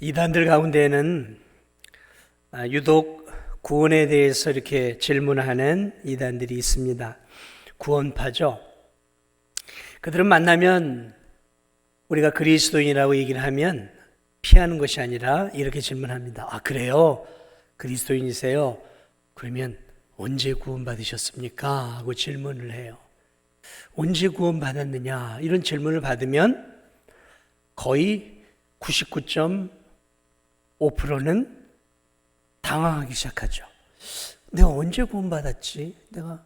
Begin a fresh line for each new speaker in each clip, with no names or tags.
이단들 가운데에는 유독 구원에 대해서 이렇게 질문하는 이단들이 있습니다. 구원파죠. 그들은 만나면 우리가 그리스도인이라고 얘기를 하면 피하는 것이 아니라 이렇게 질문합니다. 아, 그래요? 그리스도인이세요? 그러면 언제 구원받으셨습니까? 하고 질문을 해요. 언제 구원받았느냐? 이런 질문을 받으면 거의 99.5%는 당황하기 시작하죠. 내가 언제 구원받았지? 내가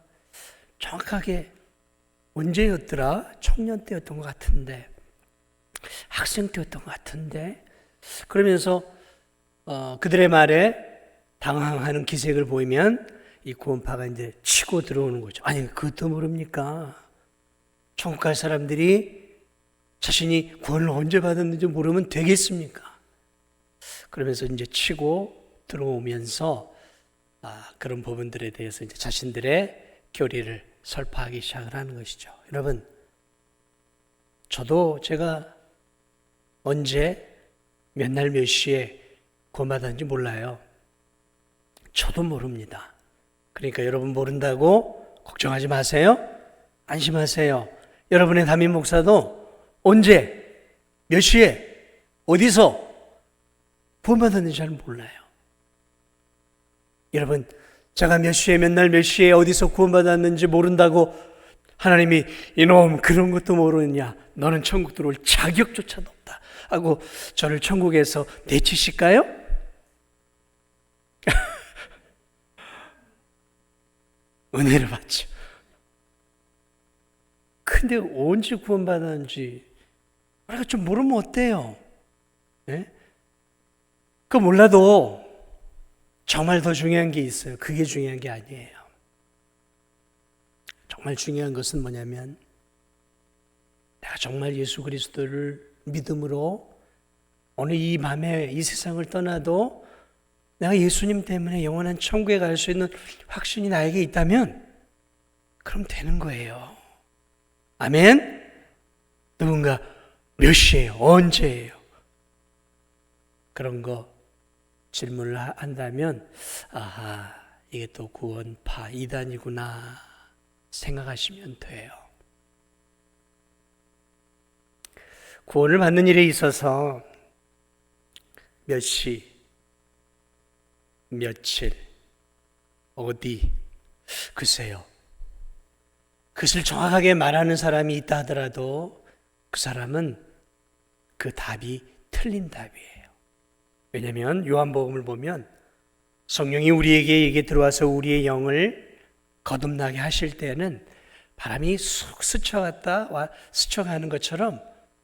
정확하게 언제였더라? 청년 때였던 것 같은데, 학생 때였던 것 같은데, 그러면서 그들의 말에 당황하는 기색을 보이면 이 구원파가 이제 치고 들어오는 거죠. 아니, 그것도 모릅니까? 천국 갈 사람들이 자신이 구원을 언제 받았는지 모르면 되겠습니까? 그러면서 이제 치고 들어오면서 그런 부분들에 대해서 이제 자신들의 교리를 설파하기 시작을 하는 것이죠. 여러분, 저도 제가 언제 몇 날 몇 시에 구원받았는지 몰라요. 저도 모릅니다. 그러니까 여러분 모른다고 걱정하지 마세요. 안심하세요. 여러분의 담임 목사도 언제, 몇 시에, 어디서 구원받았는지 잘 몰라요. 여러분, 제가 몇 시에, 몇 날, 몇 시에, 어디서 구원받았는지 모른다고 하나님이 이놈 그런 것도 모르느냐, 너는 천국 들어올 자격조차도 없다 하고 저를 천국에서 내치실까요? 은혜를 받죠. 근데 언제 구원받았는지 우리가 좀 모르면 어때요? 네? 그거 몰라도 정말 더 중요한 게 있어요. 그게 중요한 게 아니에요. 정말 중요한 것은 뭐냐면 내가 정말 예수 그리스도를 믿음으로 오늘 이 밤에 이 세상을 떠나도 내가 예수님 때문에 영원한 천국에 갈 수 있는 확신이 나에게 있다면 그럼 되는 거예요. 아멘? 누군가 몇 시에요? 언제예요? 그런 거 질문을 한다면 아하, 이게 또 구원파 이단이구나 생각하시면 돼요. 구원을 받는 일에 있어서 몇 시, 며칠, 어디, 글쎄요. 그것을 정확하게 말하는 사람이 있다 하더라도 그 사람은 그 답이 틀린 답이에요. 왜냐하면 요한복음을 보면 성령이 우리에게 들어와서 우리의 영을 거듭나게 하실 때는 바람이 쑥 스쳐가는 것처럼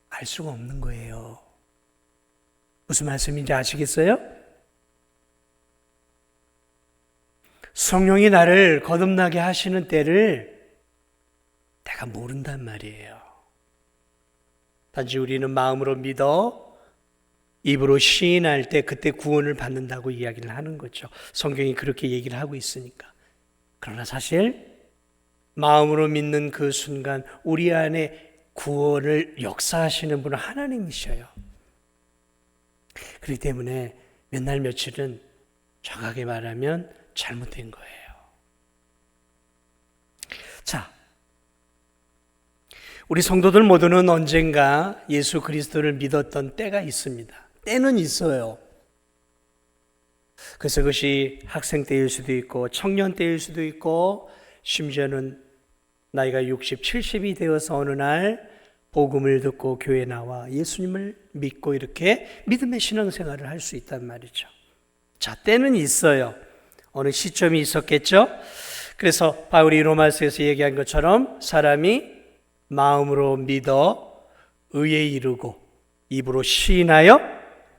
알 수가 없는 거예요. 무슨 말씀인지 아시겠어요? 성령이 나를 거듭나게 하시는 때를 내가 모른단 말이에요. 단지 우리는 마음으로 믿어 입으로 시인할 때 그때 구원을 받는다고 이야기를 하는 거죠. 성경이 그렇게 얘기를 하고 있으니까. 그러나 사실 마음으로 믿는 그 순간 우리 안에 구원을 역사하시는 분은 하나님이셔요. 그렇기 때문에 몇 날 며칠은 정확하게 말하면 잘못된 거예요. 자, 우리 성도들 모두는 언젠가 예수 그리스도를 믿었던 때가 있습니다. 때는 있어요. 그래서 그것이 학생 때일 수도 있고 청년 때일 수도 있고 심지어는 나이가 60, 70이 되어서 어느 날 복음을 듣고 교회에 나와 예수님을 믿고 이렇게 믿음의 신앙생활을 할 수 있단 말이죠. 자, 때는 있어요. 어느 시점이 있었겠죠? 그래서 바울이 로마서에서 얘기한 것처럼 사람이 마음으로 믿어 의에 이르고 입으로 시인하여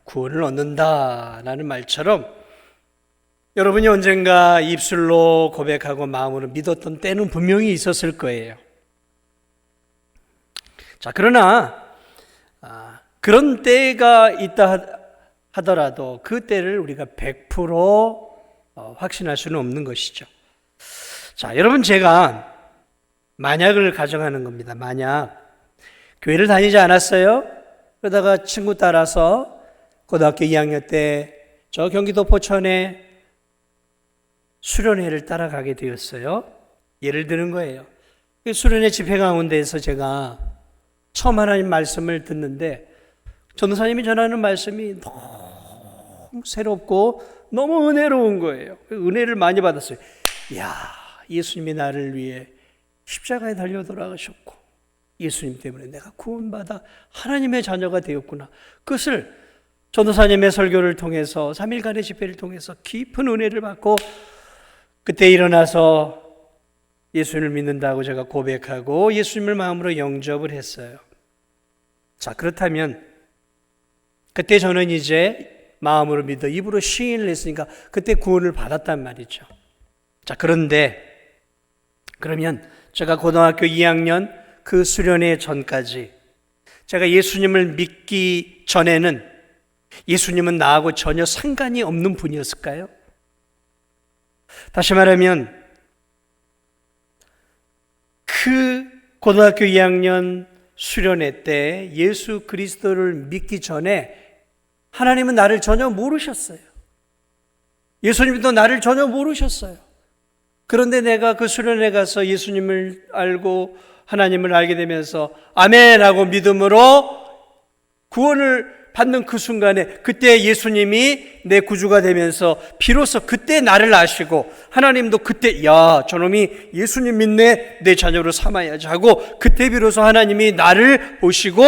구원을 얻는다라는 말처럼 여러분이 언젠가 입술로 고백하고 마음으로 믿었던 때는 분명히 있었을 거예요. 자, 그러나 그런 때가 있다 하더라도 그 때를 우리가 100% 확신할 수는 없는 것이죠. 자, 여러분, 제가 만약을 가정하는 겁니다. 만약 교회를 다니지 않았어요. 그러다가 친구 따라서 고등학교 2학년 때 저 경기도 포천에 수련회를 따라가게 되었어요. 예를 드는 거예요. 수련회 집회 가운데에서 제가 처음 하나님 말씀을 듣는데 전도사님이 전하는 말씀이 너무 새롭고 너무 은혜로운 거예요. 은혜를 많이 받았어요. 이야, 예수님이 나를 위해 십자가에 달려 돌아가셨고 예수님 때문에 내가 구원받아 하나님의 자녀가 되었구나. 그것을 전도사님의 설교를 통해서 3일간의 집회를 통해서 깊은 은혜를 받고 그때 일어나서 예수님을 믿는다고 제가 고백하고 예수님을 마음으로 영접을 했어요. 자, 그렇다면 그때 저는 이제 마음으로 믿어 입으로 시인을 했으니까 그때 구원을 받았단 말이죠. 자, 그런데 그러면 제가 고등학교 2학년 그 수련회 전까지 제가 예수님을 믿기 전에는 예수님은 나하고 전혀 상관이 없는 분이었을까요? 다시 말하면 그 고등학교 2학년 수련회 때 예수 그리스도를 믿기 전에 하나님은 나를 전혀 모르셨어요. 예수님도 나를 전혀 모르셨어요. 그런데 내가 그 수련회 가서 예수님을 알고 하나님을 알게 되면서 아멘 하고 믿음으로 구원을 받는 그 순간에 그때 예수님이 내 구주가 되면서 비로소 그때 나를 아시고 하나님도 그때 야 저놈이 예수님 믿네 내 자녀로 삼아야지 하고 그때 비로소 하나님이 나를 보시고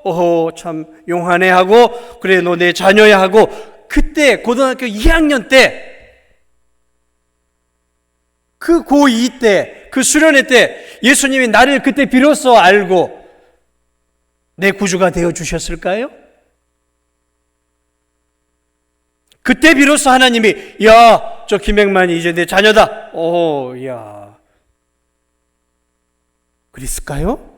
오호 참 용하네 하고 그래 너 내 자녀야 하고 그때 고등학교 2학년 때 그 고2 때 그 수련회 때 예수님이 나를 그때 비로소 알고 내 구주가 되어 주셨을까요? 그때 비로소 하나님이 야, 저 김백만이 이제 내 자녀다. 오, 야. 그랬을까요?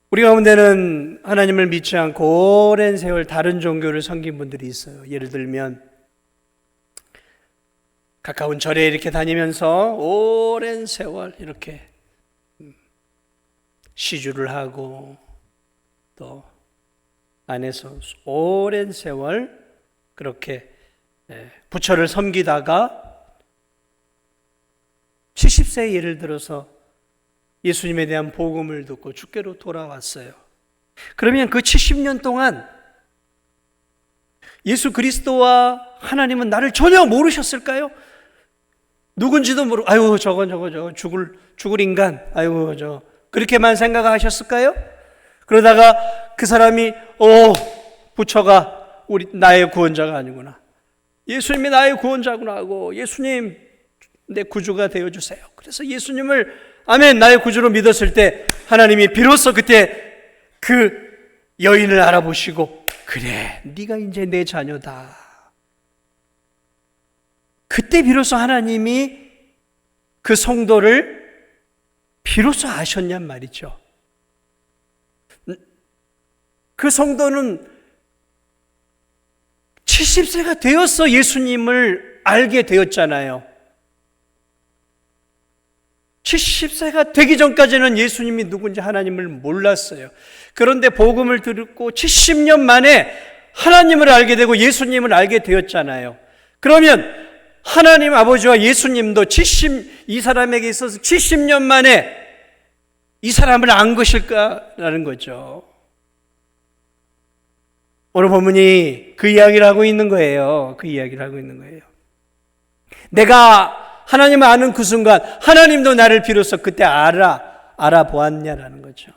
우리 가운데는 하나님을 믿지 않고 오랜 세월 다른 종교를 섬긴 분들이 있어요. 예를 들면 가까운 절에 이렇게 다니면서 오랜 세월 이렇게 시주를 하고 또 안에서 오랜 세월 그렇게 부처를 섬기다가 70세에 예를 들어서 예수님에 대한 복음을 듣고 주께로 돌아왔어요. 그러면 그 70년 동안 예수 그리스도와 하나님은 나를 전혀 모르셨을까요? 누군지도 모르고 아유 저거 죽을 인간 아유 저 그렇게만 생각하셨을까요? 그러다가 그 사람이 부처가 나의 구원자가 아니구나. 예수님이 나의 구원자구나 하고 예수님 내 구주가 되어주세요. 그래서 예수님을 아멘 나의 구주로 믿었을 때 하나님이 비로소 그때 그 여인을 알아보시고 그래 네가 이제 내 자녀다. 그때 비로소 하나님이 그 성도를 비로소 아셨냔 말이죠. 그 성도는 70세가 되어서 예수님을 알게 되었잖아요. 70세가 되기 전까지는 예수님이 누군지 하나님을 몰랐어요. 그런데 복음을 듣고 70년 만에 하나님을 알게 되고 예수님을 알게 되었잖아요. 그러면 하나님 아버지와 예수님도 이 사람에게 있어서 70년 만에 이 사람을 안 것일까라는 거죠. 오늘 본문이 그 이야기를 하고 있는 거예요. 그 이야기를 하고 있는 거예요. 내가 하나님을 아는 그 순간 하나님도 나를 비로소 그때 알아보았냐라는 거죠.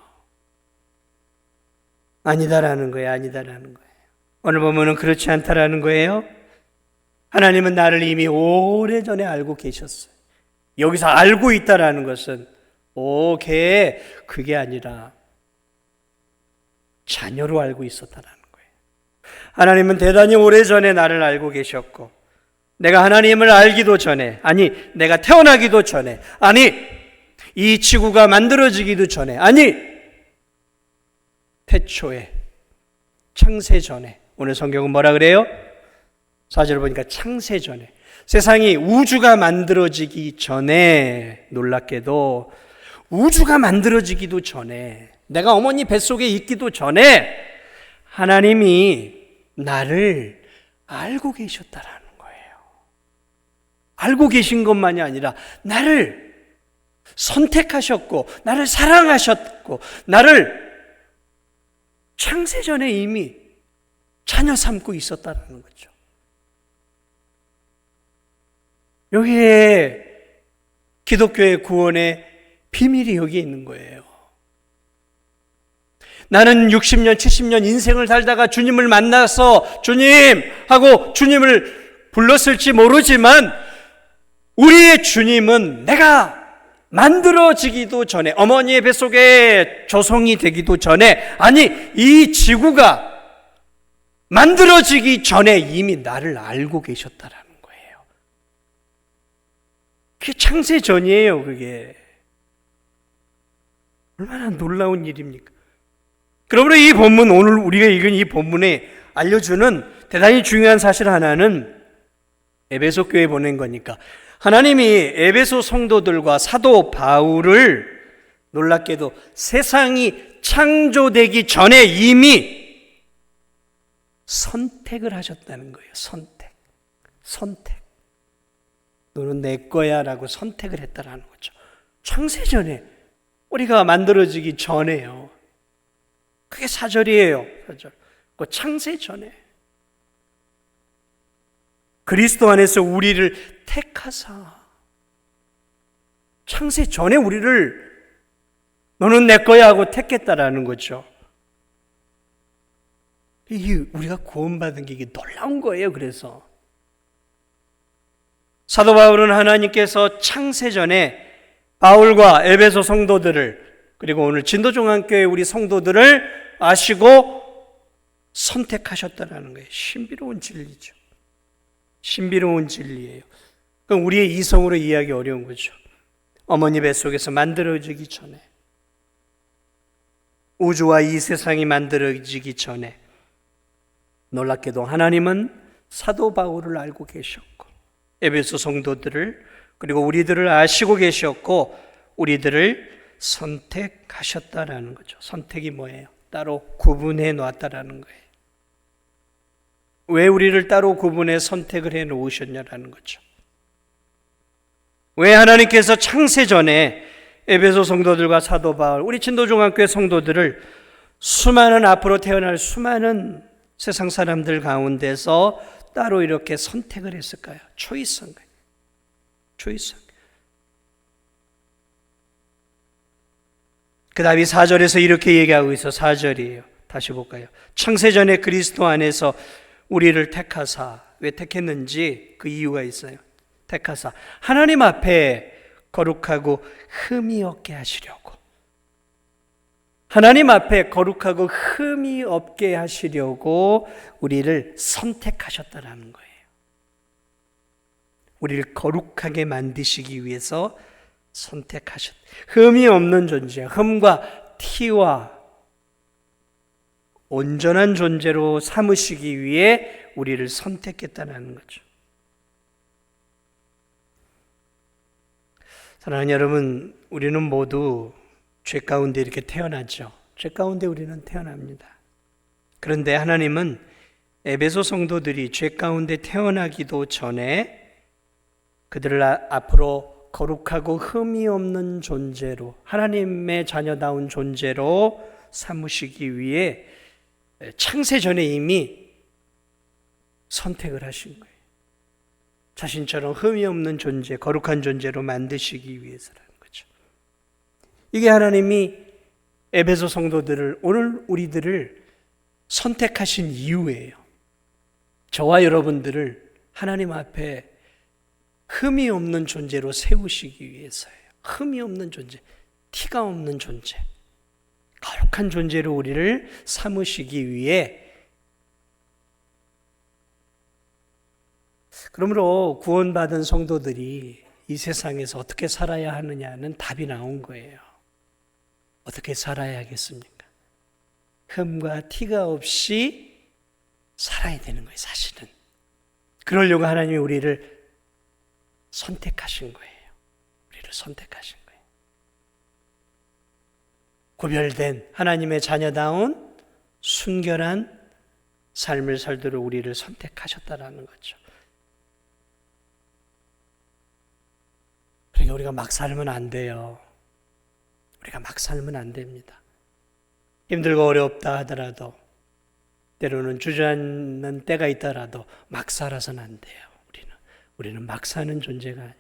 아니다라는 거예요. 아니다라는 거예요. 오늘 본문은 그렇지 않다라는 거예요. 하나님은 나를 이미 오래전에 알고 계셨어요. 여기서 알고 있다라는 것은 그게 아니라 자녀로 알고 있었다라는 거예요. 하나님은 대단히 오래전에 나를 알고 계셨고 내가 하나님을 알기도 전에 내가 태어나기도 전에 이 지구가 만들어지기도 전에 태초에 창세 전에 오늘 성경은 뭐라 그래요? 4절을 보니까 창세 전에 세상이 우주가 만들어지기 전에 놀랍게도 우주가 만들어지기도 전에 내가 어머니 뱃속에 있기도 전에 하나님이 나를 알고 계셨다라는 거예요. 알고 계신 것만이 아니라 나를 선택하셨고 나를 사랑하셨고 나를 창세전에 이미 자녀 삼고 있었다는 거죠. 여기에 기독교의 구원의 비밀이 여기 있는 거예요. 나는 60년, 70년 인생을 살다가 주님을 만나서 주님 하고 주님을 불렀을지 모르지만 우리의 주님은 내가 만들어지기도 전에, 어머니의 뱃속에 조성이 되기도 전에, 아니 이 지구가 만들어지기 전에 이미 나를 알고 계셨다라는 거예요. 그게 창세전이에요. 그게 얼마나 놀라운 일입니까? 그러므로 이 본문, 오늘 우리가 읽은 이 본문에 알려주는 대단히 중요한 사실 하나는 에베소 교회에 보낸 거니까 하나님이 에베소 성도들과 사도 바울을 놀랍게도 세상이 창조되기 전에 이미 선택을 하셨다는 거예요. 선택. 너는 내 거야 라고 선택을 했다라는 거죠. 창세전에, 우리가 만들어지기 전에요. 그게 4절이에요. 4절. 그 창세전에 그리스도 안에서 우리를 택하사, 창세전에 우리를 너는 내 거야 하고 택했다라는 거죠. 이게 우리가 구원받은 게 이게 놀라운 거예요. 그래서 사도 바울은 하나님께서 창세전에 바울과 에베소 성도들을, 그리고 오늘 진도종합교회 우리 성도들을 아시고 선택하셨다라는 거예요. 신비로운 진리죠. 신비로운 진리예요. 그럼 우리의 이성으로 이해하기 어려운 거죠. 어머니 뱃속에서 만들어지기 전에, 우주와 이 세상이 만들어지기 전에 놀랍게도 하나님은 사도 바울을 알고 계셨고 에베소 성도들을, 그리고 우리들을 아시고 계셨고 우리들을 선택하셨다라는 거죠. 선택이 뭐예요? 따로 구분해 놨다라는 거예요. 왜 우리를 따로 구분해 선택을 해 놓으셨냐라는 거죠. 왜 하나님께서 창세전에 에베소 성도들과 사도 바울, 우리 진도종합교회 성도들을 수많은 앞으로 태어날 수많은 세상 사람들 가운데서 따로 이렇게 선택을 했을까요? 초이스한 거예요. 초이스한 거예요. 그 다음에 4절에서 이렇게 얘기하고 있어. 4절이에요. 다시 볼까요? 창세전에 그리스도 안에서 우리를 택하사, 왜 택했는지 그 이유가 있어요. 택하사 하나님 앞에 거룩하고 흠이 없게 하시려고, 하나님 앞에 거룩하고 흠이 없게 하시려고 우리를 선택하셨다라는 거예요. 우리를 거룩하게 만드시기 위해서 선택하셨다. 흠이 없는 존재, 흠과 티와 온전한 존재로 삼으시기 위해 우리를 선택했다는 거죠. 사랑하는 여러분, 우리는 모두 죄 가운데 이렇게 태어나죠. 죄 가운데 우리는 태어납니다. 그런데 하나님은 에베소 성도들이 죄 가운데 태어나기도 전에 그들을 앞으로 거룩하고 흠이 없는 존재로, 하나님의 자녀다운 존재로 삼으시기 위해 창세전에 이미 선택을 하신 거예요. 자신처럼 흠이 없는 존재, 거룩한 존재로 만드시기 위해서라는 거죠. 이게 하나님이 에베소 성도들을, 오늘 우리들을 선택하신 이유예요. 저와 여러분들을 하나님 앞에 흠이 없는 존재로 세우시기 위해서예요. 흠이 없는 존재, 티가 없는 존재, 거룩한 존재로 우리를 삼으시기 위해. 그러므로 구원받은 성도들이 이 세상에서 어떻게 살아야 하느냐는 답이 나온 거예요. 어떻게 살아야 하겠습니까? 흠과 티가 없이 살아야 되는 거예요, 사실은. 그러려고 하나님이 우리를 선택하신 거예요. 우리를 선택하신 거예요. 구별된 하나님의 자녀다운 순결한 삶을 살도록 우리를 선택하셨다라는 거죠. 그러니까 우리가 막 살면 안 돼요. 우리가 막 살면 안 됩니다. 힘들고 어렵다 하더라도, 때로는 주저앉는 때가 있더라도 막 살아서는 안 돼요. 우리는 막 사는 존재가 아니에요.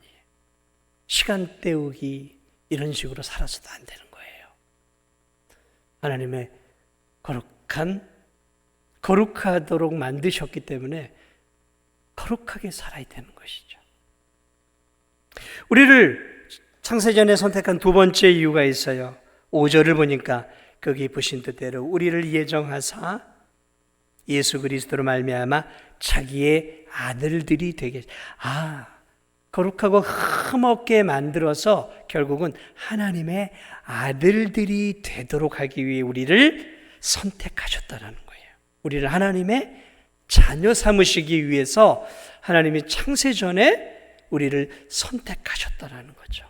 시간 때우기 이런 식으로 살아서도 안 되는 거예요. 하나님의 거룩하도록 만드셨기 때문에 거룩하게 살아야 되는 것이죠. 우리를 창세전에 선택한 두 번째 이유가 있어요. 5절을 보니까 거기 보신 뜻대로 우리를 예정하사 예수 그리스도로 말미암아 자기의 아들들이 되게, 거룩하고 흠없게 만들어서 결국은 하나님의 아들들이 되도록 하기 위해 우리를 선택하셨다라는 거예요. 우리를 하나님의 자녀 삼으시기 위해서 하나님이 창세전에 우리를 선택하셨다라는 거죠.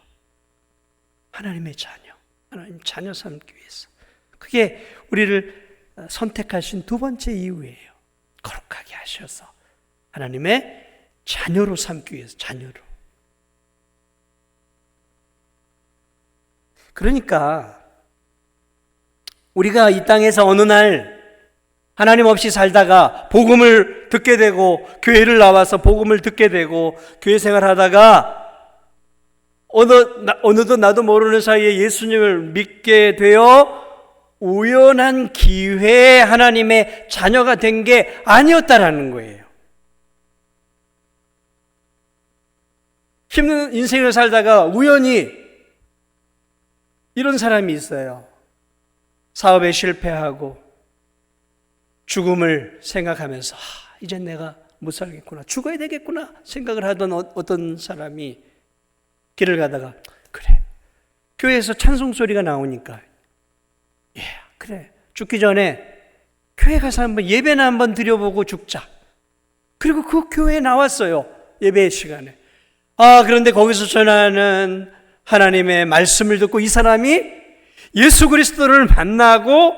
하나님의 자녀, 하나님 자녀 삼기 위해서. 그게 우리를 선택하신 두 번째 이유예요. 거룩하게 하셔서 하나님의 자녀로 삼기 위해서, 자녀로. 그러니까 우리가 이 땅에서 어느 날 하나님 없이 살다가 복음을 듣게 되고, 교회를 나와서 복음을 듣게 되고 교회 생활하다가 어느덧 나도 모르는 사이에 예수님을 믿게 되어 우연한 기회에 하나님의 자녀가 된 게 아니었다라는 거예요. 힘든 인생을 살다가 우연히 이런 사람이 있어요. 사업에 실패하고 죽음을 생각하면서 이젠 내가 못 살겠구나, 죽어야 되겠구나 생각을 하던 어떤 사람이 길을 가다가, 그래, 교회에서 찬송 소리가 나오니까 그래, 죽기 전에 교회 가서 한번 예배나 한번 드려보고 죽자. 그리고 그 교회에 나왔어요. 예배 시간에. 그런데 거기서 전하는 하나님의 말씀을 듣고 이 사람이 예수 그리스도를 만나고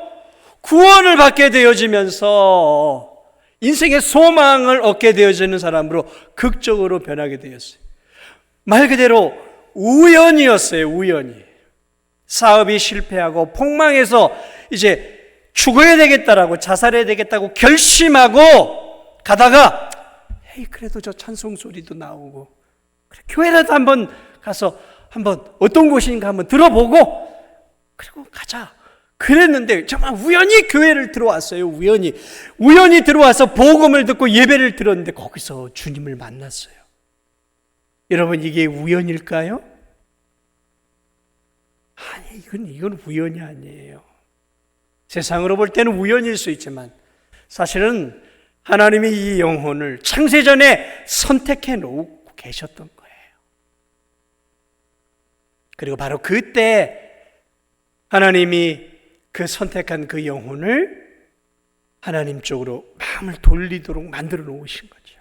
구원을 받게 되어지면서 인생의 소망을 얻게 되어지는 사람으로 극적으로 변하게 되었어요. 말 그대로 우연이었어요. 우연히. 사업이 실패하고 폭망해서 이제 죽어야 되겠다라고, 자살해야 되겠다고 결심하고 가다가, 그래도 저 찬송 소리도 나오고, 그래, 교회라도 한번 가서 한번 어떤 곳인가 한번 들어보고 그리고 가자. 그랬는데 정말 우연히 교회를 들어왔어요. 우연히 들어와서 복음을 듣고 예배를 들었는데 거기서 주님을 만났어요. 여러분, 이게 우연일까요? 아니, 이건 우연이 아니에요. 세상으로 볼 때는 우연일 수 있지만 사실은 하나님이 이 영혼을 창세전에 선택해 놓고 계셨던 거예요. 그리고 바로 그때 하나님이 그 선택한 그 영혼을 하나님 쪽으로 마음을 돌리도록 만들어 놓으신 거죠.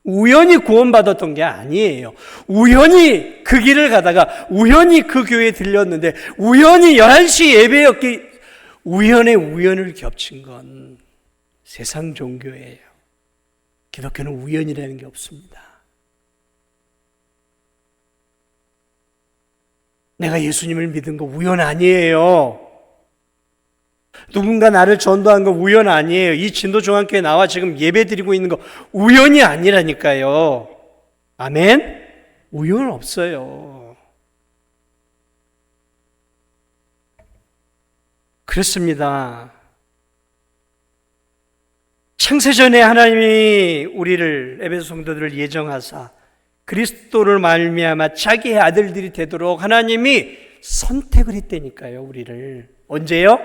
우연히 구원받았던 게 아니에요. 우연히 그 길을 가다가 우연히 그 교회에 들렸는데 우연히 11시 예배였기, 우연의 우연을 겹친 건 세상 종교예요. 기독교는 우연이라는 게 없습니다. 내가 예수님을 믿은 거 우연 아니에요. 누군가 나를 전도한 거 우연 아니에요. 이 진도중앙교회 나와 지금 예배 드리고 있는 거 우연이 아니라니까요. 아멘? 우연 없어요. 그렇습니다. 창세전에 하나님이 우리를, 에베소 성도들을 예정하사 그리스도를 말미암아 자기의 아들들이 되도록 하나님이 선택을 했다니까요. 우리를. 언제요?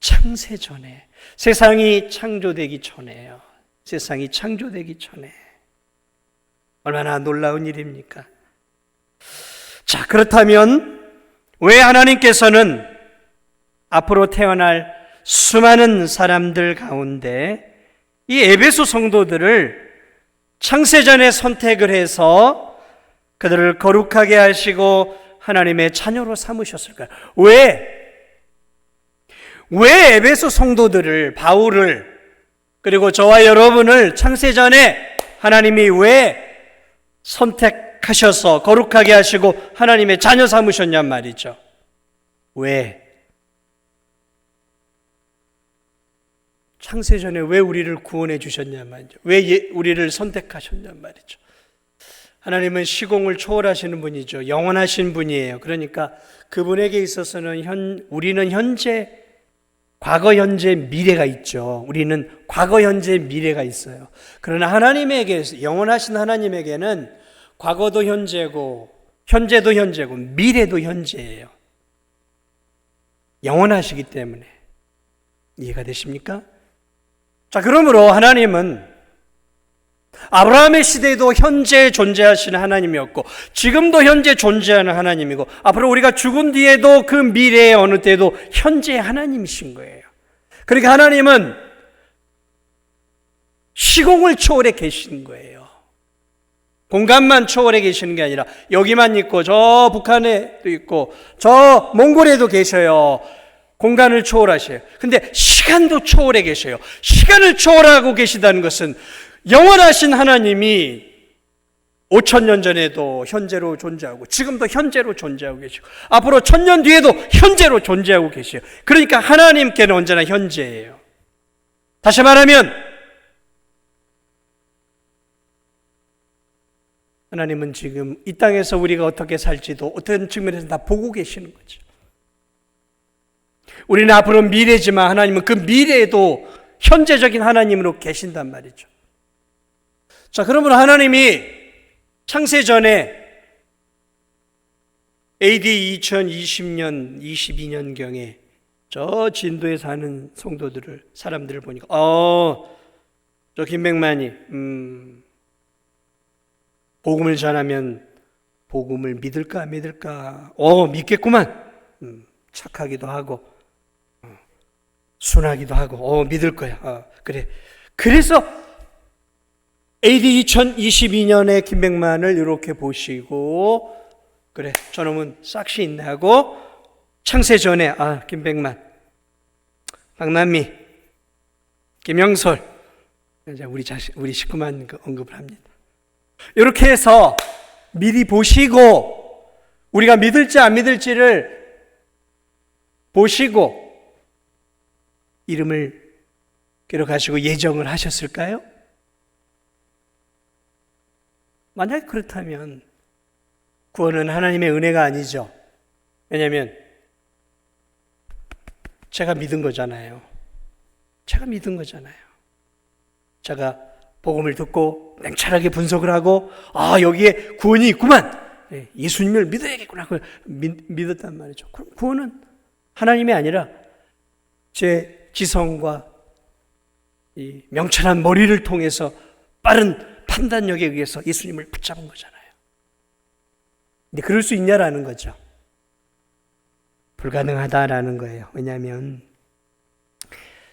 창세전에. 세상이 창조되기 전에요. 세상이 창조되기 전에. 얼마나 놀라운 일입니까? 자, 그렇다면 왜 하나님께서는 앞으로 태어날 수많은 사람들 가운데 이 에베소 성도들을 창세전에 선택을 해서 그들을 거룩하게 하시고 하나님의 자녀로 삼으셨을까요? 왜 에베소 성도들을, 바울을, 그리고 저와 여러분을 창세전에 하나님이 왜 선택하셔서 거룩하게 하시고 하나님의 자녀 삼으셨냔 말이죠. 왜? 창세전에 왜 우리를 구원해 주셨냔 말이죠. 왜 우리를 선택하셨냔 말이죠. 하나님은 시공을 초월하시는 분이죠. 영원하신 분이에요. 그러니까 그분에게 있어서는 우리는 현재, 과거, 현재, 미래가 있죠. 우리는 과거, 현재, 미래가 있어요. 그러나 하나님에게, 영원하신 하나님에게는 과거도 현재고, 현재도 현재고, 미래도 현재예요. 영원하시기 때문에. 이해가 되십니까? 자, 그러므로 하나님은 아브라함의 시대에도 현재 존재하시는 하나님이었고 지금도 현재 존재하는 하나님이고 앞으로 우리가 죽은 뒤에도 그 미래의 어느 때도 현재 하나님이신 거예요. 그러니까 하나님은 시공을 초월해 계시는 거예요. 공간만 초월해 계시는 게 아니라 여기만 있고 저 북한에도 있고 저 몽골에도 계셔요. 공간을 초월하셔요. 근데 시간도 초월해 계셔요. 시간을 초월하고 계시다는 것은 영원하신 하나님이 5,000년 전에도 현재로 존재하고 지금도 현재로 존재하고 계시고 앞으로 1,000년 뒤에도 현재로 존재하고 계세요. 그러니까 하나님께는 언제나 현재예요. 다시 말하면 하나님은 지금 이 땅에서 우리가 어떻게 살지도 어떤 측면에서 다 보고 계시는 거죠. 우리는 앞으로 미래지만 하나님은 그 미래에도 현재적인 하나님으로 계신단 말이죠. 자, 그러면 하나님이 창세전에 AD 2020년, 22년경에 저 진도에 사는 성도들을, 사람들을 보니까 저 김백만이 복음을 전하면 복음을 믿을까 믿겠구만. 착하기도 하고 순하기도 하고 믿을 거야. 그래. 그래서 AD 2022년에 김백만을 이렇게 보시고 그래 저놈은 싹시 있네 하고 창세전에 김백만, 박남미, 김영솔 이제 우리 식구만 언급을 합니다. 이렇게 해서 미리 보시고 우리가 믿을지 안 믿을지를 보시고 이름을 기록하시고 예정을 하셨을까요? 만약 그렇다면 구원은 하나님의 은혜가 아니죠. 왜냐하면 제가 믿은 거잖아요. 제가 복음을 듣고 냉철하게 분석을 하고 여기에 구원이 있구만. 예수님을 믿어야겠구나. 믿었단 말이죠. 그럼 구원은 하나님이 아니라 제 지성과 이 명철한 머리를 통해서 빠른 판단력에 의해서 예수님을 붙잡은 거잖아요. 근데 그럴 수 있냐라는 거죠. 불가능하다라는 거예요. 왜냐하면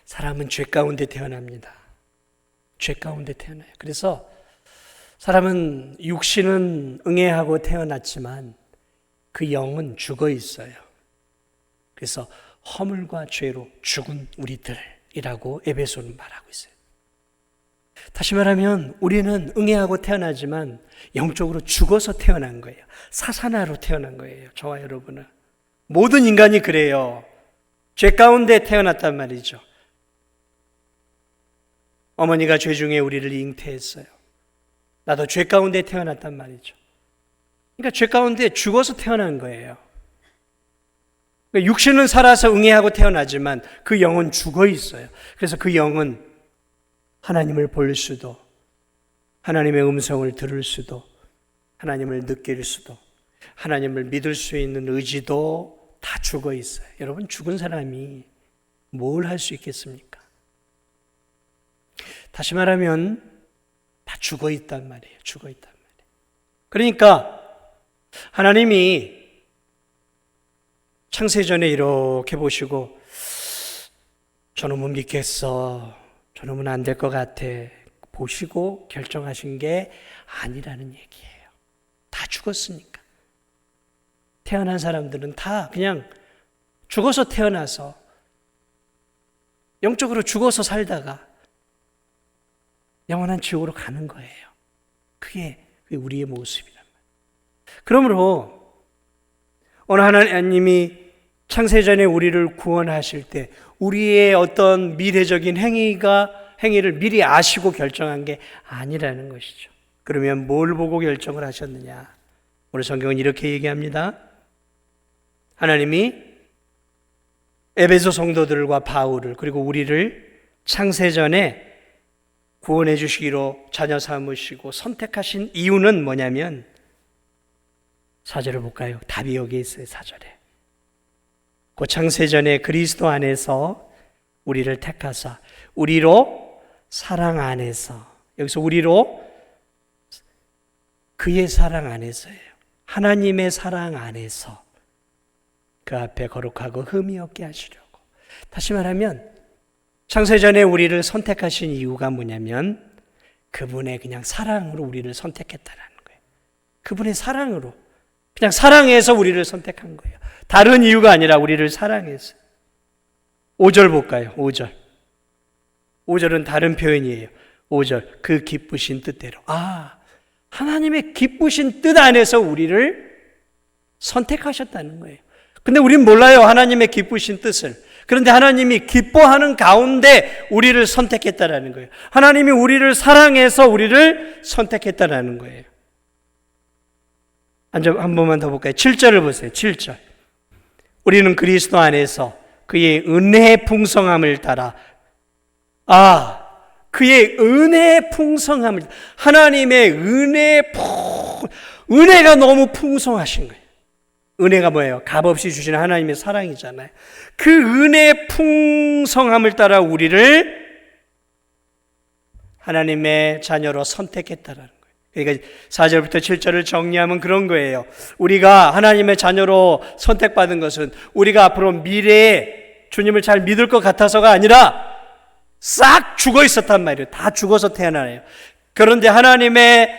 사람은 죄 가운데 태어납니다. 죄 가운데 태어나요. 그래서 사람은 육신은 응애하고 태어났지만 그 영은 죽어 있어요. 그래서 허물과 죄로 죽은 우리들이라고 에베소는 말하고 있어요. 다시 말하면 우리는 응애하고 태어나지만 영적으로 죽어서 태어난 거예요. 사사나로 태어난 거예요. 저와 여러분은. 모든 인간이 그래요. 죄 가운데 태어났단 말이죠. 어머니가 죄 중에 우리를 잉태했어요. 나도 죄 가운데 태어났단 말이죠. 그러니까 죄 가운데 죽어서 태어난 거예요. 육신은 살아서 응애하고 태어나지만 그 영은 죽어 있어요. 그래서 그 영은 하나님을 볼 수도, 하나님의 음성을 들을 수도, 하나님을 느낄 수도, 하나님을 믿을 수 있는 의지도 다 죽어 있어요. 여러분, 죽은 사람이 뭘 할 수 있겠습니까? 다시 말하면 다 죽어 있단 말이에요. 죽어 있단 말이에요. 그러니까 하나님이 창세전에 이렇게 보시고 저놈은 믿겠어, 저놈은 안 될 것 같아 보시고 결정하신 게 아니라는 얘기예요. 다 죽었으니까. 태어난 사람들은 다 그냥 죽어서 태어나서 영적으로 죽어서 살다가 영원한 지옥으로 가는 거예요. 그게 우리의 모습이란 말이에요. 그러므로 오늘 하나님이 창세전에 우리를 구원하실 때 우리의 어떤 미래적인 행위를 미리 아시고 결정한 게 아니라는 것이죠. 그러면 뭘 보고 결정을 하셨느냐? 오늘 성경은 이렇게 얘기합니다. 하나님이 에베소 성도들과 바울을 그리고 우리를 창세전에 구원해 주시기로 자녀 삼으시고 선택하신 이유는 뭐냐면 4절을 볼까요? 답이 여기 있어요. 4절에. 그 창세전에 그리스도 안에서 우리를 택하사 우리로 사랑 안에서, 여기서 우리로 그의 사랑 안에서예요. 하나님의 사랑 안에서 그 앞에 거룩하고 흠이 없게 하시려고. 다시 말하면 창세전에 우리를 선택하신 이유가 뭐냐면 그분의 그냥 사랑으로 우리를 선택했다라는 거예요. 그분의 사랑으로, 그냥 사랑해서 우리를 선택한 거예요. 다른 이유가 아니라 우리를 사랑해서. 5절 볼까요? 5절. 5절은 다른 표현이에요. 5절. 그 기쁘신 뜻대로. 하나님의 기쁘신 뜻 안에서 우리를 선택하셨다는 거예요. 근데 우린 몰라요. 하나님의 기쁘신 뜻을. 그런데 하나님이 기뻐하는 가운데 우리를 선택했다라는 거예요. 하나님이 우리를 사랑해서 우리를 선택했다라는 거예요. 한 번만 더 볼까요? 7절을 보세요. 7절. 우리는 그리스도 안에서 그의 은혜의 풍성함을 따라 그의 은혜의 풍성함을, 하나님의 은혜가 너무 풍성하신 거예요. 은혜가 뭐예요? 값없이 주시는 하나님의 사랑이잖아요. 그 은혜의 풍성함을 따라 우리를 하나님의 자녀로 선택했다라는 거예요. 그러니까 4절부터 7절을 정리하면 그런 거예요. 우리가 하나님의 자녀로 선택받은 것은 우리가 앞으로 미래에 주님을 잘 믿을 것 같아서가 아니라 싹 죽어 있었단 말이에요. 다 죽어서 태어나요. 그런데 하나님의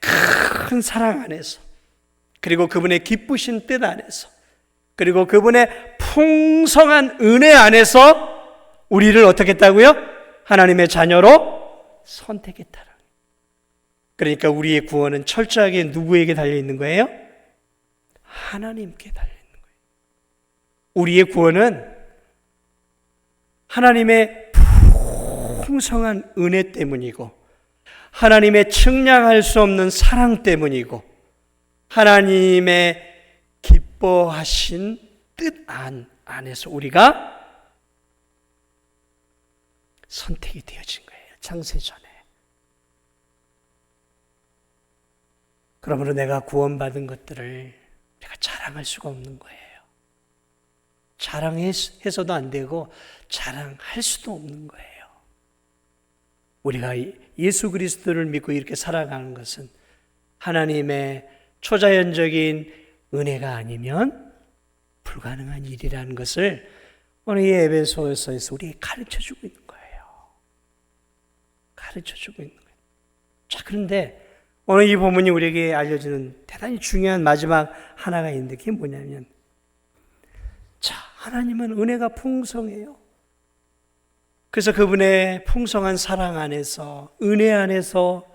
큰 사랑 안에서, 그리고 그분의 기쁘신 뜻 안에서, 그리고 그분의 풍성한 은혜 안에서 우리를 어떻게 했다고요? 하나님의 자녀로 선택했다라. 그러니까 우리의 구원은 철저하게 누구에게 달려있는 거예요? 하나님께 달려있는 거예요. 우리의 구원은 하나님의 풍성한 은혜 때문이고, 하나님의 측량할 수 없는 사랑 때문이고, 하나님의 기뻐하신 뜻 안에서 우리가 선택이 되어진 거예요. 창세전에. 그러므로 내가 구원받은 것들을 내가 자랑할 수가 없는 거예요. 자랑해서도 안 되고 자랑할 수도 없는 거예요. 우리가 예수 그리스도를 믿고 이렇게 살아가는 것은 하나님의 초자연적인 은혜가 아니면 불가능한 일이라는 것을 오늘 이 에베소서에서 우리에게 가르쳐주고 있는 거예요. 가르쳐주고 있는 거예요. 자, 그런데 오늘 이 본문이 우리에게 알려주는 대단히 중요한 마지막 하나가 있는데 그게 뭐냐면, 자, 하나님은 은혜가 풍성해요. 그래서 그분의 풍성한 사랑 안에서, 은혜 안에서,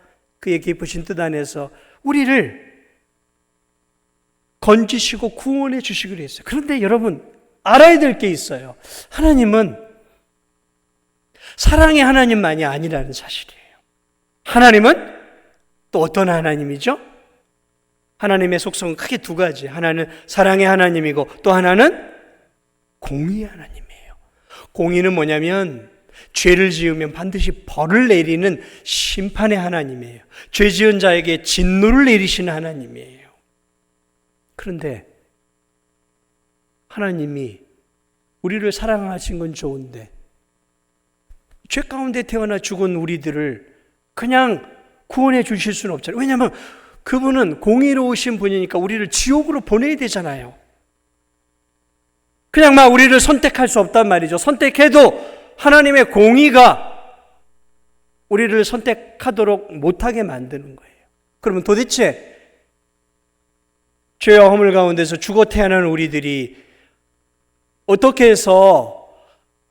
그의 기쁘신 뜻 안에서 우리를 건지시고 구원해 주시기로 했어요. 그런데 여러분, 알아야 될 게 있어요. 하나님은 사랑의 하나님만이 아니라는 사실이에요. 하나님은 또 어떤 하나님이죠? 하나님의 속성은 크게 두 가지. 하나는 사랑의 하나님이고 또 하나는 공의의 하나님이에요. 공의는 뭐냐면 죄를 지으면 반드시 벌을 내리는 심판의 하나님이에요. 죄 지은 자에게 진노를 내리시는 하나님이에요. 그런데 하나님이 우리를 사랑하신 건 좋은데 죄 가운데 태어나 죽은 우리들을 그냥 구원해 주실 수는 없잖아요. 왜냐하면 그분은 공의로우신 분이니까 우리를 지옥으로 보내야 되잖아요. 그냥 막 우리를 선택할 수 없단 말이죠. 선택해도 하나님의 공의가 우리를 선택하도록 못하게 만드는 거예요. 그러면 도대체 죄와 허물 가운데서 죽어 태어난 우리들이 어떻게 해서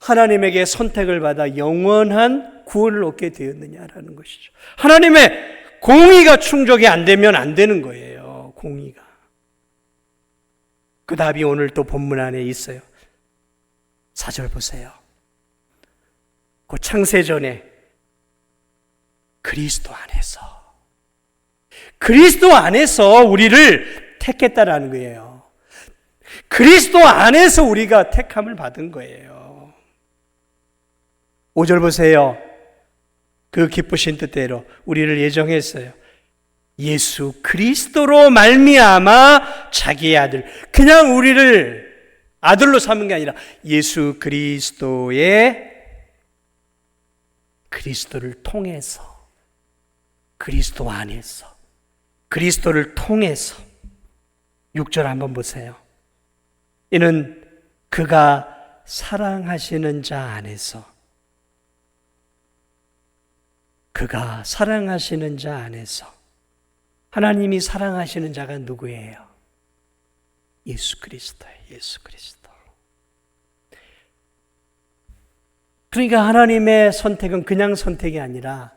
하나님에게 선택을 받아 영원한 구원을 얻게 되었느냐라는 것이죠. 하나님의 공의가 충족이 안 되면 안 되는 거예요. 공의가. 그 답이 오늘 또 본문 안에 있어요. 4절 보세요. 그 창세전에 그리스도 안에서 우리를 택했다라는 거예요. 그리스도 안에서 우리가 택함을 받은 거예요. 5절 보세요. 그 기쁘신 뜻대로 우리를 예정했어요. 예수 그리스도로 말미암아 자기의 아들, 그냥 우리를 아들로 삼은 게 아니라 예수 그리스도의 그리스도를 통해서, 그리스도 안에서, 그리스도를 통해서. 6절 한번 보세요. 이는 그가 사랑하시는 자 안에서, 그가 사랑하시는 자 안에서. 하나님이 사랑하시는 자가 누구예요? 예수 그리스도예요. 예수 그리스도. 그러니까 하나님의 선택은 그냥 선택이 아니라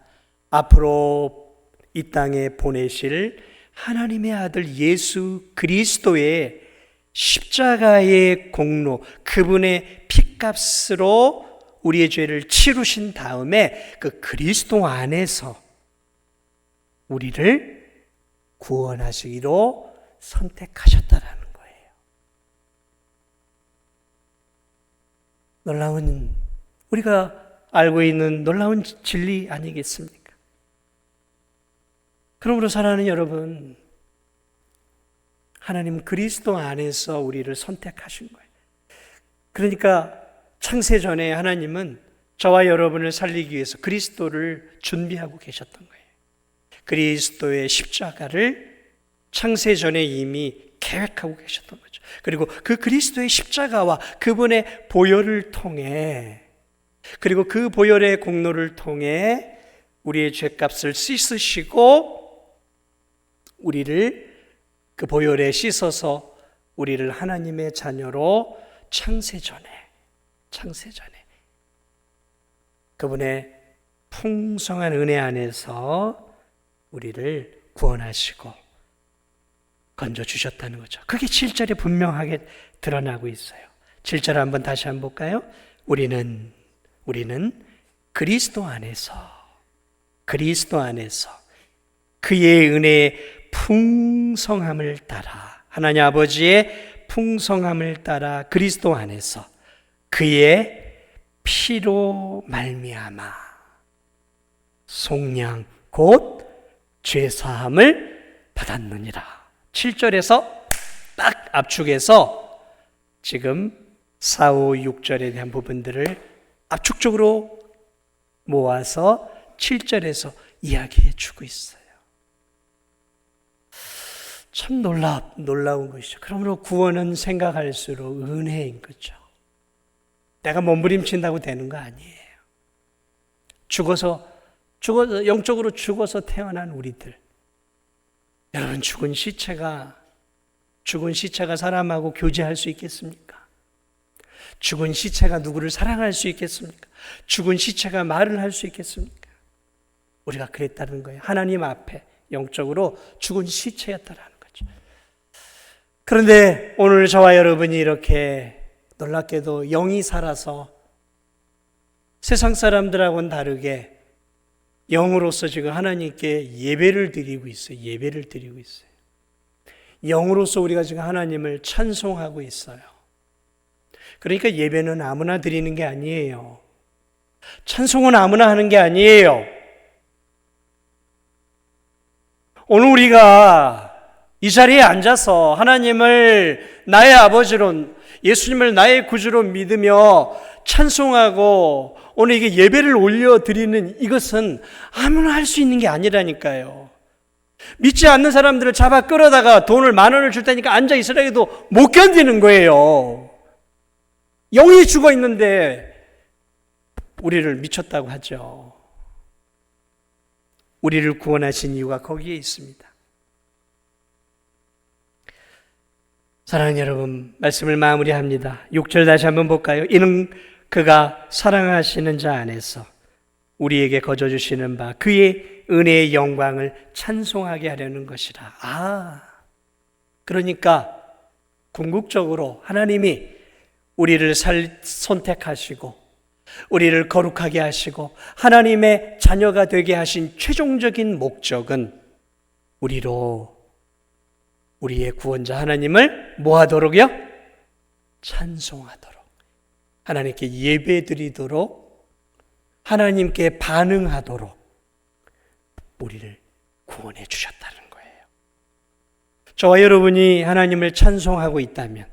앞으로 이 땅에 보내실 하나님의 아들 예수 그리스도의 십자가의 공로, 그분의 피값으로 우리의 죄를 치루신 다음에 그 그리스도 안에서 우리를 구원하시기로 선택하셨다라는 거예요. 놀라운, 우리가 알고 있는 놀라운 진리 아니겠습니까? 그러므로 사랑하는 여러분, 하나님 그리스도 안에서 우리를 선택하신 거예요. 그러니까 창세전에 하나님은 저와 여러분을 살리기 위해서 그리스도를 준비하고 계셨던 거예요. 그리스도의 십자가를 창세전에 이미 계획하고 계셨던 거죠. 그리고 그 그리스도의 십자가와 그분의 보혈을 통해, 그리고 그 보혈의 공로를 통해 우리의 죄값을 씻으시고 우리를 그 보혈에 씻어서 우리를 하나님의 자녀로 창세전에 그분의 풍성한 은혜 안에서 우리를 구원하시고 건져주셨다는 거죠. 그게 7절에 분명하게 드러나고 있어요. 7절 한번 다시 한번 볼까요? 우리는 그리스도 안에서 그의 은혜의 풍성함을 따라, 하나님 아버지의 풍성함을 따라 그리스도 안에서 그의 피로 말미암아 속량 곧 죄사함을 받았느니라. 7절에서 딱 압축해서 지금 4, 5, 6절에 대한 부분들을 압축적으로 모아서 7절에서 이야기해 주고 있어요. 참 놀라운 것이죠. 그러므로 구원은 생각할수록 은혜인 거죠. 내가 몸부림친다고 되는 거 아니에요. 죽어서 영적으로 죽어서 태어난 우리들. 여러분, 죽은 시체가 사람하고 교제할 수 있겠습니까? 죽은 시체가 누구를 사랑할 수 있겠습니까? 죽은 시체가 말을 할 수 있겠습니까? 우리가 그랬다는 거예요. 하나님 앞에 영적으로 죽은 시체였다라는 거죠. 그런데 오늘 저와 여러분이 이렇게 놀랍게도 영이 살아서 세상 사람들하고는 다르게 영으로서 지금 하나님께 예배를 드리고 있어요. 영으로서 우리가 지금 하나님을 찬송하고 있어요. 그러니까 예배는 아무나 드리는 게 아니에요. 찬송은 아무나 하는 게 아니에요. 오늘 우리가 이 자리에 앉아서 하나님을 나의 아버지로, 예수님을 나의 구주로 믿으며 찬송하고 오늘 이게 예배를 올려드리는 이것은 아무나 할 수 있는 게 아니라니까요. 믿지 않는 사람들을 잡아 끌어다가 돈을 10,000원을 줄 테니까 앉아 있으라 해도 못 견디는 거예요. 영이 죽어 있는데 우리를 미쳤다고 하죠. 우리를 구원하신 이유가 거기에 있습니다. 사랑하는 여러분, 말씀을 마무리합니다. 6절 다시 한번 볼까요? 이는 그가 사랑하시는 자 안에서 우리에게 거저 주시는 바 그의 은혜의 영광을 찬송하게 하려는 것이라. 그러니까 궁극적으로 하나님이 우리를 선택하시고 우리를 거룩하게 하시고 하나님의 자녀가 되게 하신 최종적인 목적은 우리의 구원자 하나님을 뭐 하도록요? 찬송하도록, 하나님께 예배드리도록, 하나님께 반응하도록 우리를 구원해 주셨다는 거예요. 저와 여러분이 하나님을 찬송하고 있다면,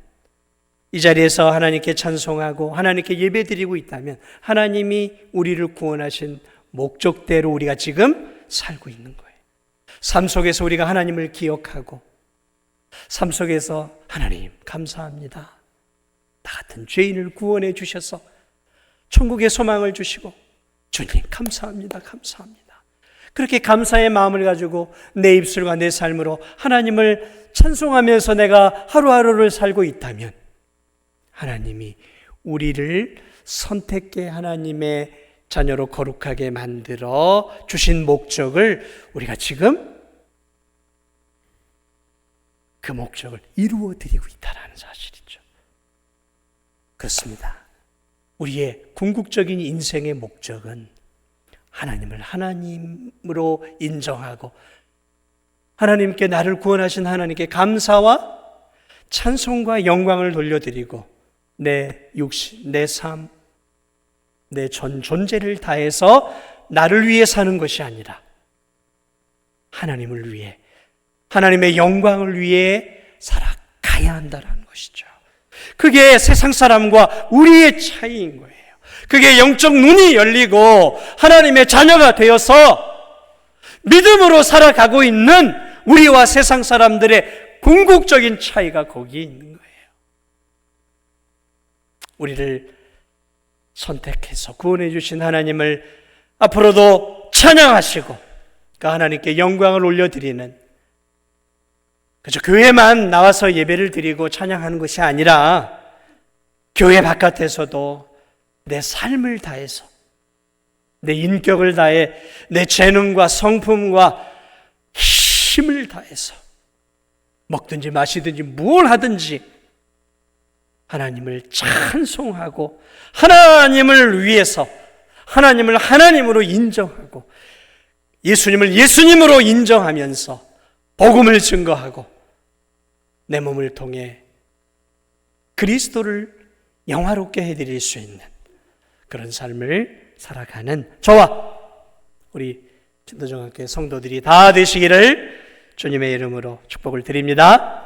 이 자리에서 하나님께 찬송하고 하나님께 예배드리고 있다면 하나님이 우리를 구원하신 목적대로 우리가 지금 살고 있는 거예요. 삶 속에서 우리가 하나님을 기억하고 삶 속에서 하나님 감사합니다. 나 같은 죄인을 구원해 주셔서 천국의 소망을 주시고 주님 감사합니다. 감사합니다. 그렇게 감사의 마음을 가지고 내 입술과 내 삶으로 하나님을 찬송하면서 내가 하루하루를 살고 있다면 하나님이 우리를 선택해 하나님의 자녀로 거룩하게 만들어 주신 목적을 우리가 지금 그 목적을 이루어 드리고 있다는 사실이죠. 그렇습니다. 우리의 궁극적인 인생의 목적은 하나님을 하나님으로 인정하고 하나님께 나를 구원하신 하나님께 감사와 찬송과 영광을 돌려드리고 내 육신, 내 삶, 내 전 존재를 다해서 나를 위해 사는 것이 아니라 하나님을 위해, 하나님의 영광을 위해 살아가야 한다는 것이죠. 그게 세상 사람과 우리의 차이인 거예요. 그게 영적 눈이 열리고 하나님의 자녀가 되어서 믿음으로 살아가고 있는 우리와 세상 사람들의 궁극적인 차이가 거기에 있는 거예요. 우리를 선택해서 구원해 주신 하나님을 앞으로도 찬양하시고 그 하나님께 영광을 올려드리는, 그저 교회만 나와서 예배를 드리고 찬양하는 것이 아니라 교회 바깥에서도 내 삶을 다해서 내 인격을 다해 내 재능과 성품과 힘을 다해서 먹든지 마시든지 뭘 하든지 하나님을 찬송하고 하나님을 위해서 하나님을 하나님으로 인정하고 예수님을 예수님으로 인정하면서 복음을 증거하고 내 몸을 통해 그리스도를 영화롭게 해드릴 수 있는 그런 삶을 살아가는 저와 우리 진도정학교 성도들이 다 되시기를 주님의 이름으로 축복을 드립니다.